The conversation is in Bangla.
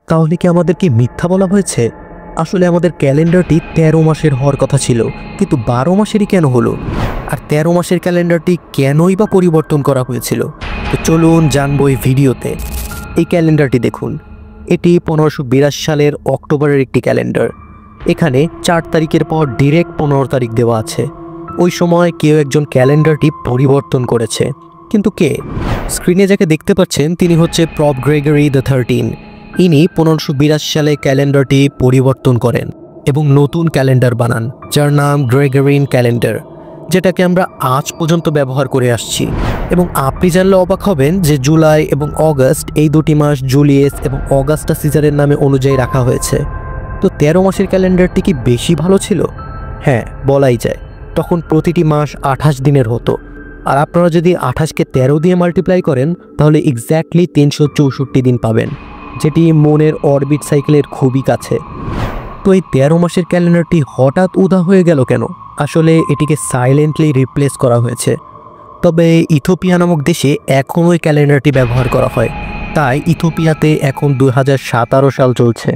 তাহলে কি আমাদেরকে মিথ্যা বলা হয়েছে? আসলে আমাদের ক্যালেন্ডারটি 13 মাসের হওয়ার কথা ছিল, কিন্তু 12 মাসেরই কেন হলো? আর 13 মাসের ক্যালেন্ডারটি কেনই বা পরিবর্তন করা হয়েছিল? তো চলুন জানবো এই ভিডিওতে। এই ক্যালেন্ডারটি দেখুন, এটি 1582 সালের অক্টোবরের একটি ক্যালেন্ডার। এখানে 4 তারিখের পর ডিরেক্ট 15 তারিখ দেওয়া আছে। ওই সময় কেউ একজন ক্যালেন্ডারটি পরিবর্তন করেছে, কিন্তু কে? স্ক্রিনে যাকে দেখতে পাচ্ছেন তিনি হচ্ছে প্রপ গ্রেগরি দ্য 13। ইনি 1582 সালে ক্যালেন্ডারটি পরিবর্তন করেন এবং নতুন ক্যালেন্ডার বানান, যার নাম গ্রেগরিয়ান ক্যালেন্ডার, যেটাকে আমরা আজ পর্যন্ত ব্যবহার করে আসছি। এবং আপনি জানলে অবাক হবেন যে জুলাই এবং অগাস্ট এই দুটি মাস জুলিয়াস এবং অগাস্টা সিজারের নামে অনুযায়ী রাখা হয়েছে। তো 13 মাসের ক্যালেন্ডারটি কি বেশি ভালো ছিল? হ্যাঁ, বলাই যায়। তখন প্রতিটি মাস 28 দিনের হতো, আর আপনারা যদি 28কে 13 দিয়ে মাল্টিপ্লাই করেন তাহলে এক্স্যাক্টলি 364 দিন পাবেন, যেটি মনের অরবিট সাইকেলের খুবই কাছে। তো এই 13 মাসের ক্যালেন্ডারটি হঠাৎ উধাও হয়ে গেল কেন? আসলে এটিকে সাইলেন্টলি রিপ্লেস করা হয়েছে। তবে ইথিওপিয়া নামক দেশে এখনও এই ক্যালেন্ডারটি ব্যবহার করা হয়, তাই ইথিওপিয়াতে এখন 2017 সাল চলছে।